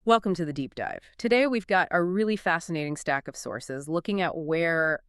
Welcome to the deep dive. Today we've got a really fascinating stack of sources looking at where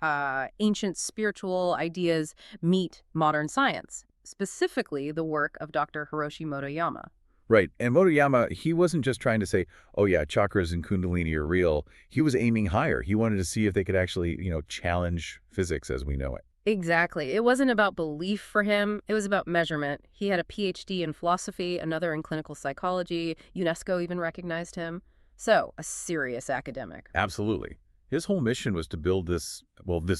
ancient spiritual ideas meet modern science, specifically the work of Dr. Hiroshi Motoyama. Right. And Motoyama, he wasn't just trying to say, oh, yeah, chakras and kundalini are real. He was aiming higher. He wanted to see if they could actually, challenge physics as we know it. Exactly. It wasn't about belief for him. It was about measurement. He had a PhD in philosophy, another in clinical psychology. UNESCO even recognized him. So, a serious academic. Absolutely. His whole mission was to build this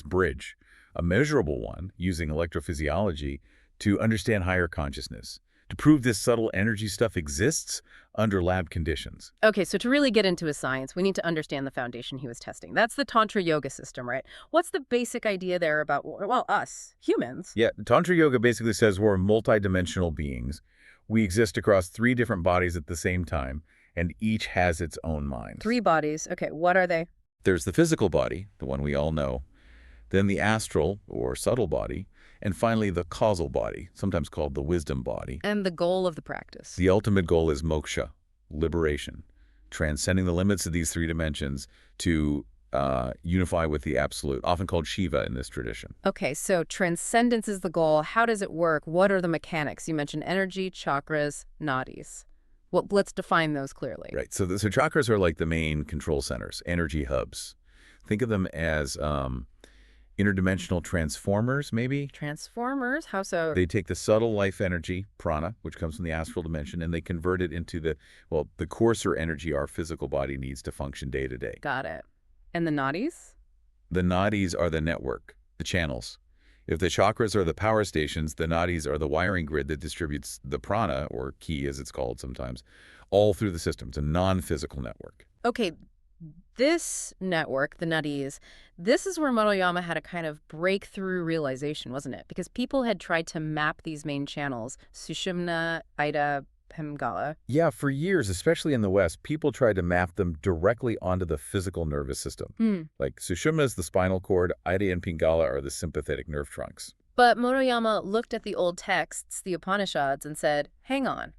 bridge, a measurable one, using electrophysiology to understand higher consciousness, to prove this subtle energy stuff exists under lab conditions. Okay, so to really get into his science, we need to understand the foundation he was testing. That's the Tantra Yoga system, right? What's the basic idea there about, well, us, humans? Yeah, Tantra Yoga basically says we're multidimensional beings. We exist across 3 different bodies at the same time, and each has its own mind. 3 bodies. Okay, what are they? There's the physical body, the one we all know, then the astral or subtle body, and finally the causal body, sometimes called the wisdom body. And the goal of the practice? The ultimate goal is moksha, liberation, transcending the limits of these 3 dimensions to unify with the absolute, often called Shiva in this tradition. Okay, so transcendence is the goal. How does it work? What are the mechanics? You mentioned energy, chakras, nadis. Well, let's define those clearly. Right. So chakras are like the main control centers, energy hubs. Think of them as interdimensional transformers, maybe. Transformers? How so? They take the subtle life energy, prana, which comes from the astral dimension, and they convert it into the coarser energy our physical body needs to function day to day. Got it. And the nadis? The nadis are the network, the channels. If the chakras are the power stations, the nadis are the wiring grid that distributes the prana, or ki as it's called sometimes, all through the system. It's a non-physical network. Okay, this network, the nadis, this is where Motoyama had a kind of breakthrough realization, wasn't it? Because people had tried to map these main channels, Sushumna, Ida, Pingala. Yeah, for years, especially in the West, people tried to map them directly onto the physical nervous system. Like Sushumna is the spinal cord, Ida and Pingala are the sympathetic nerve trunks. But Motoyama looked at the old texts, the Upanishads, and said, hang on.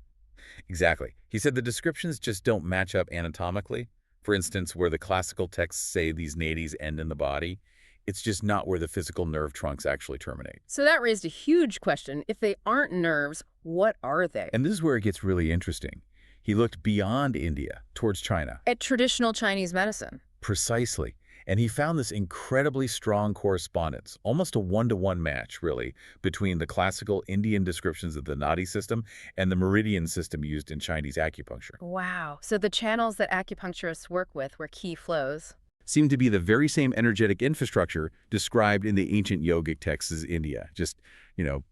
Exactly. He said the descriptions just don't match up anatomically. For instance, where the classical texts say these nadis end in the body, it's just not where the physical nerve trunks actually terminate. So that raised a huge question. If they aren't nerves, what are they? And this is where it gets really interesting. He looked beyond India, towards China. At traditional Chinese medicine. Precisely. And he found this incredibly strong correspondence, almost a one-to-one match, really, between the classical Indian descriptions of the nadi system and the meridian system used in Chinese acupuncture. Wow. So the channels that acupuncturists work with where qi flows Seem to be the very same energetic infrastructure described in the ancient yogic texts as India. Just,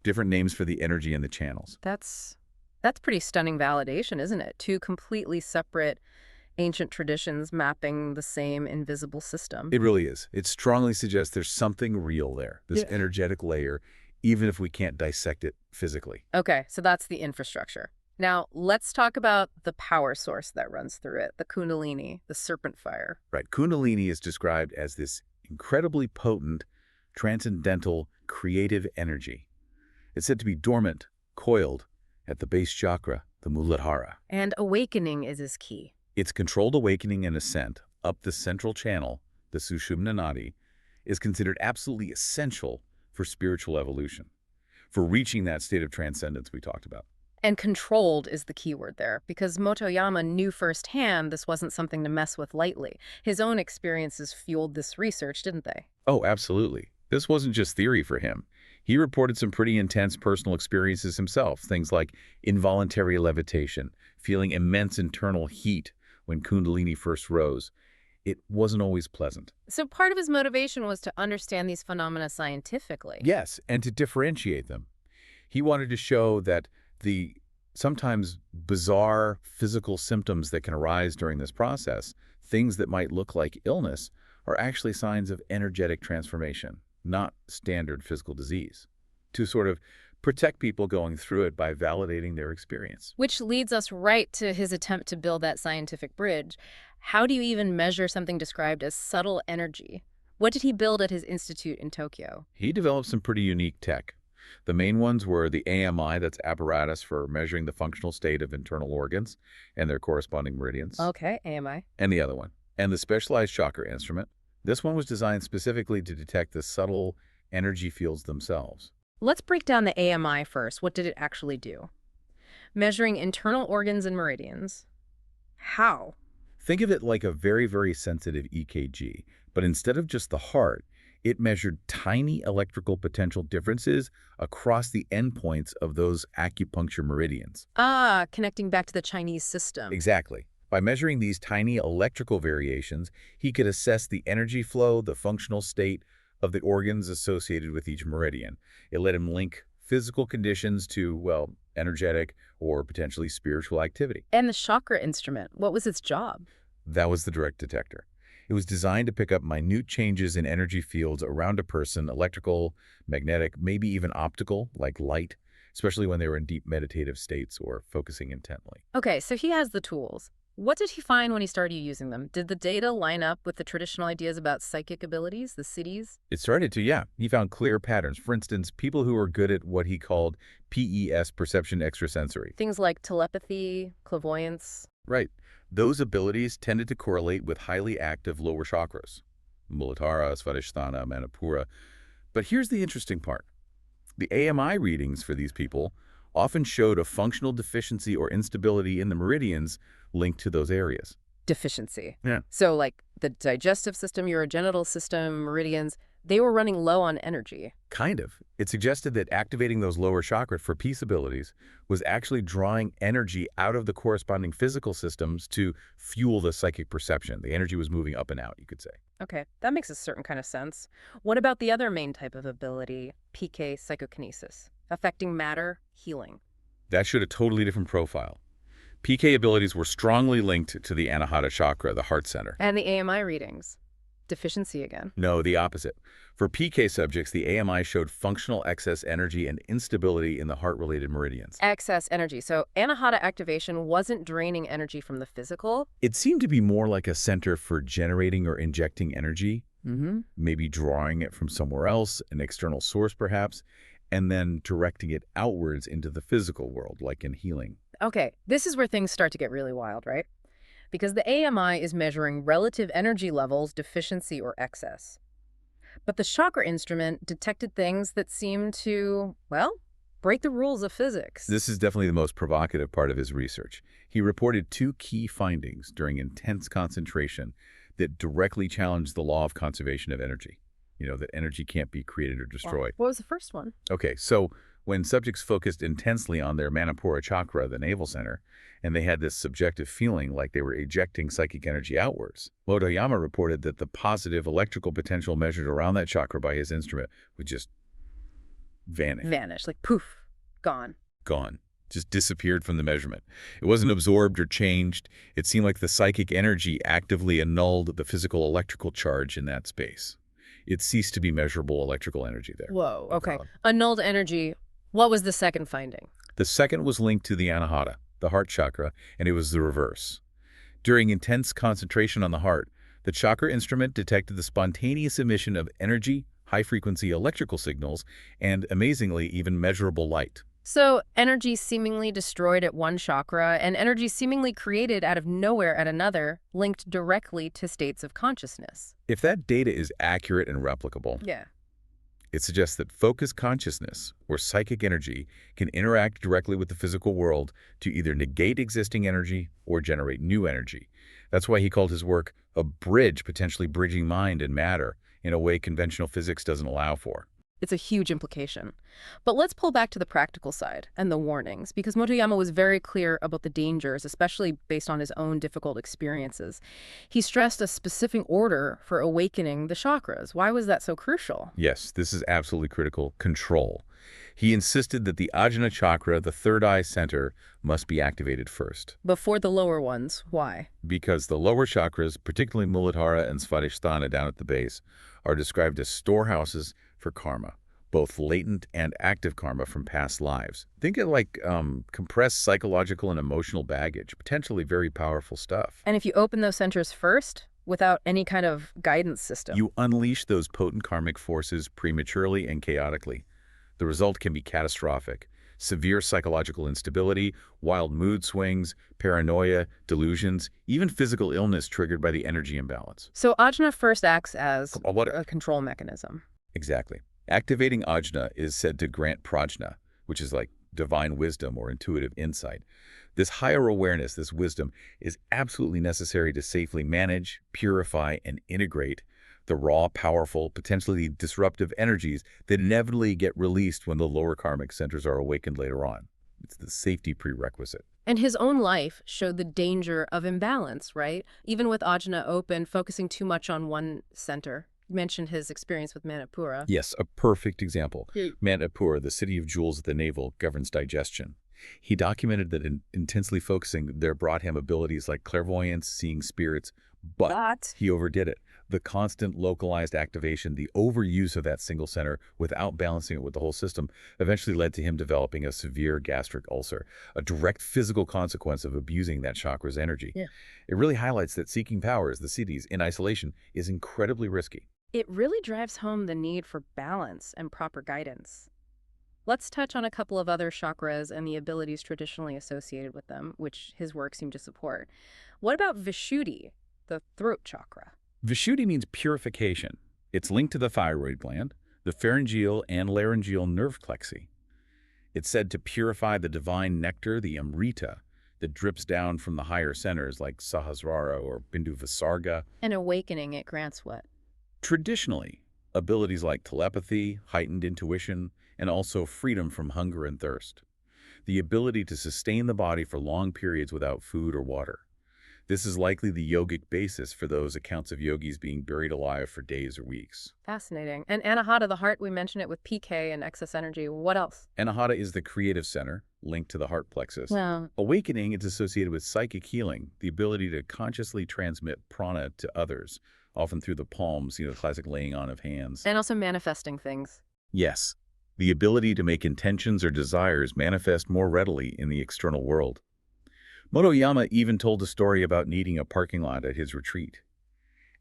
different names for the energy and the channels. That's pretty stunning validation, isn't it? 2 completely separate ancient traditions mapping the same invisible system. It really is. It strongly suggests there's something real there, this energetic layer, even if we can't dissect it physically. Okay, so that's the infrastructure. Now, let's talk about the power source that runs through it, the kundalini, the serpent fire. Right. Kundalini is described as this incredibly potent, transcendental, creative energy. It's said to be dormant, coiled, at the base chakra, the Muladhara. And awakening is his key. Its controlled awakening and ascent up the central channel, the Sushumna Nadi, is considered absolutely essential for spiritual evolution, for reaching that state of transcendence we talked about. And controlled is the key word there, because Motoyama knew firsthand this wasn't something to mess with lightly. His own experiences fueled this research, didn't they? Oh, absolutely. This wasn't just theory for him. He reported some pretty intense personal experiences himself, things like involuntary levitation, feeling immense internal heat when Kundalini first rose. It wasn't always pleasant. So part of his motivation was to understand these phenomena scientifically. Yes, and to differentiate them. He wanted to show that the sometimes bizarre physical symptoms that can arise during this process, things that might look like illness, are actually signs of energetic transformation, not standard physical disease, to sort of protect people going through it by validating their experience. Which leads us right to his attempt to build that scientific bridge. How do you even measure something described as subtle energy? What did he build at his institute in Tokyo? He developed some pretty unique tech. The main ones were the AMI, that's apparatus for measuring the functional state of internal organs and their corresponding meridians, Okay, AMI. and the other one, and the specialized chakra instrument. This one was designed specifically to detect the subtle energy fields themselves. Let's break down the AMI first. What did it actually do? Measuring internal organs and meridians. How? Think of it like a very, very sensitive EKG, but instead of just the heart, it measured tiny electrical potential differences across the endpoints of those acupuncture meridians. Ah, connecting back to the Chinese system. Exactly. By measuring these tiny electrical variations, he could assess the energy flow, the functional state of the organs associated with each meridian. It let him link physical conditions to, well, energetic or potentially spiritual activity. And the chakra instrument, what was its job? That was the direct detector. It was designed to pick up minute changes in energy fields around a person, electrical, magnetic, maybe even optical, like light, especially when they were in deep meditative states or focusing intently. Okay, so he has the tools. What did he find when he started using them? Did the data line up with the traditional ideas about psychic abilities, the cities? It started to, yeah. He found clear patterns. For instance, people who were good at what he called PES, perception extrasensory. Things like telepathy, clairvoyance. Right. Those abilities tended to correlate with highly active lower chakras, Muladhara, Svadhisthana, Manipura. But here's the interesting part. The AMI readings for these people often showed a functional deficiency or instability in the meridians linked to those areas. Deficiency. Yeah. So like the digestive system, urogenital system, meridians, they were running low on energy. Kind of. It suggested that activating those lower chakras for peace abilities was actually drawing energy out of the corresponding physical systems to fuel the psychic perception. The energy was moving up and out, you could say. Okay, that makes a certain kind of sense. What about the other main type of ability, PK psychokinesis, affecting matter, healing? That showed a totally different profile. PK abilities were strongly linked to the Anahata chakra, the heart center. And the AMI readings? Deficiency again. No, the opposite. For PK subjects, the AMI showed functional excess energy and instability in the heart-related meridians. Excess energy. So anahata activation wasn't draining energy from the physical? It seemed to be more like a center for generating or injecting energy, Mm-hmm. maybe drawing it from somewhere else, an external source perhaps, and then directing it outwards into the physical world, like in healing. Okay, this is where things start to get really wild, right? Because the AMI is measuring relative energy levels, deficiency, or excess. But the chakra instrument detected things that seemed to, well, break the rules of physics. This is definitely the most provocative part of his research. He reported two key findings during intense concentration that directly challenged the law of conservation of energy. That energy can't be created or destroyed. What was the first one? Okay, so when subjects focused intensely on their Manipura chakra, the navel center, and they had this subjective feeling like they were ejecting psychic energy outwards, Motoyama reported that the positive electrical potential measured around that chakra by his instrument would just vanish. Vanish, like poof, gone. Gone. Just disappeared from the measurement. It wasn't absorbed or changed. It seemed like the psychic energy actively annulled the physical electrical charge in that space. It ceased to be measurable electrical energy there. Whoa, okay. Annulled energy. What was the second finding? The second was linked to the Anahata, the heart chakra, and it was the reverse. During intense concentration on the heart, the chakra instrument detected the spontaneous emission of energy, high-frequency electrical signals, and, amazingly, even measurable light. So energy seemingly destroyed at one chakra and energy seemingly created out of nowhere at another, linked directly to states of consciousness. If that data is accurate and replicable, Yeah. it suggests that focused consciousness, or psychic energy, can interact directly with the physical world to either negate existing energy or generate new energy. That's why he called his work a bridge, potentially bridging mind and matter in a way conventional physics doesn't allow for. It's a huge implication. But let's pull back to the practical side and the warnings, because Motoyama was very clear about the dangers, especially based on his own difficult experiences. He stressed a specific order for awakening the chakras. Why was that so crucial? Yes, this is absolutely critical. Control. He insisted that the Ajna chakra, the third eye center, must be activated first. Before the lower ones. Why? Because the lower chakras, particularly Muladhara and Svadhisthana down at the base, are described as storehouses for karma, both latent and active karma from past lives. Think of like compressed psychological and emotional baggage, potentially very powerful stuff. And if you open those centers first, without any kind of guidance system, You unleash those potent karmic forces prematurely and chaotically. The result can be catastrophic. Severe psychological instability, wild mood swings, paranoia, delusions, even physical illness triggered by the energy imbalance. So ajna first acts as What? a control mechanism. Exactly. Activating ajna is said to grant prajna, which is like divine wisdom or intuitive insight. This higher awareness, this wisdom, is absolutely necessary to safely manage, purify, and integrate the raw, powerful, potentially disruptive energies that inevitably get released when the lower karmic centers are awakened later on. It's the safety prerequisite. And his own life showed the danger of imbalance, right? Even with ajna open, focusing too much on one center. You mentioned his experience with Manipura. Yes, a perfect example. Hmm. Manipur, the city of jewels at the navel, governs digestion. He documented that intensely focusing there brought him abilities like clairvoyance, seeing spirits, but he overdid it. The constant localized activation, the overuse of that single center without balancing it with the whole system, eventually led to him developing a severe gastric ulcer, a direct physical consequence of abusing that chakra's energy. Yeah. It really highlights that seeking power, as the cities, in isolation, is incredibly risky. It really drives home the need for balance and proper guidance. Let's touch on a couple of other chakras and the abilities traditionally associated with them, which his work seemed to support. What about Vishuddhi, the throat chakra? Vishuddhi means purification. It's linked to the thyroid gland, the pharyngeal and laryngeal nerve plexi. It's said to purify the divine nectar, the amrita, that drips down from the higher centers like Sahasrara or Bindu Visarga. An awakening it grants what? Traditionally, abilities like telepathy, heightened intuition, and also freedom from hunger and thirst. The ability to sustain the body for long periods without food or water. This is likely the yogic basis for those accounts of yogis being buried alive for days or weeks. Fascinating. And Anahata, the heart, we mentioned it with PK and excess energy. What else? Anahata is the creative center, linked to the heart plexus. Well, Awakening is associated with psychic healing, the ability to consciously transmit prana to others, often through the palms, the classic laying on of hands. and also manifesting things. Yes, the ability to make intentions or desires manifest more readily in the external world. Motoyama even told a story about needing a parking lot at his retreat.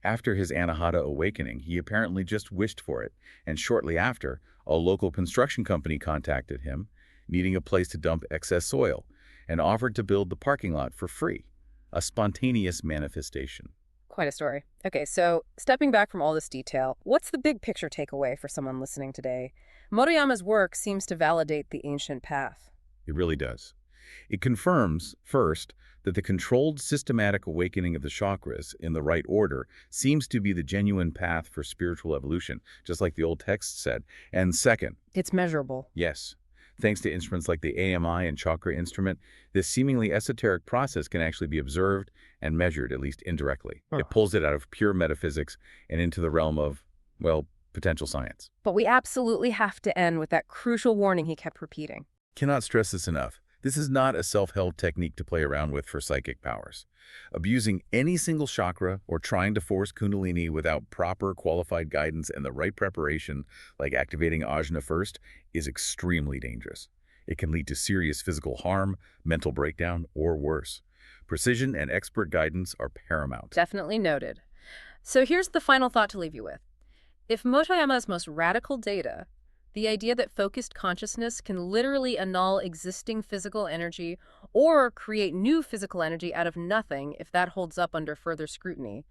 After his Anahata awakening, he apparently just wished for it, and shortly after, a local construction company contacted him, needing a place to dump excess soil, and offered to build the parking lot for free, a spontaneous manifestation. Quite a story. Okay, so stepping back from all this detail, what's the big picture takeaway for someone listening today? Motoyama's work seems to validate the ancient path. It really does. It confirms, first, that the controlled systematic awakening of the chakras in the right order seems to be the genuine path for spiritual evolution, just like the old text said. And second, It's measurable. yes, thanks to instruments like the AMI and Chakra instrument, this seemingly esoteric process can actually be observed and measured, at least indirectly. Huh. It pulls it out of pure metaphysics and into the realm of, well, potential science. But we absolutely have to end with that crucial warning he kept repeating. Cannot stress this enough. This is not a self-help technique to play around with for psychic powers. Abusing any single chakra or trying to force Kundalini without proper qualified guidance and the right preparation, like activating ajna first, is extremely dangerous. It can lead to serious physical harm, mental breakdown, or worse. Precision and expert guidance are paramount. Definitely noted. So here's the final thought to leave you with. If Motoyama's most radical data, the idea that focused consciousness can literally annul existing physical energy or create new physical energy out of nothing if that holds up under further scrutiny,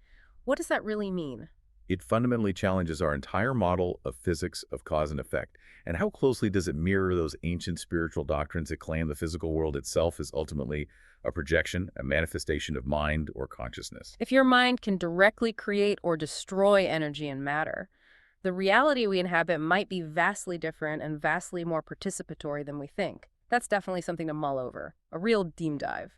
what does that really mean? It fundamentally challenges our entire model of physics of cause and effect. And how closely does it mirror those ancient spiritual doctrines that claim the physical world itself is ultimately a projection, a manifestation of mind or consciousness? If your mind can directly create or destroy energy and matter, the reality we inhabit might be vastly different and vastly more participatory than we think. That's definitely something to mull over. A real deep dive.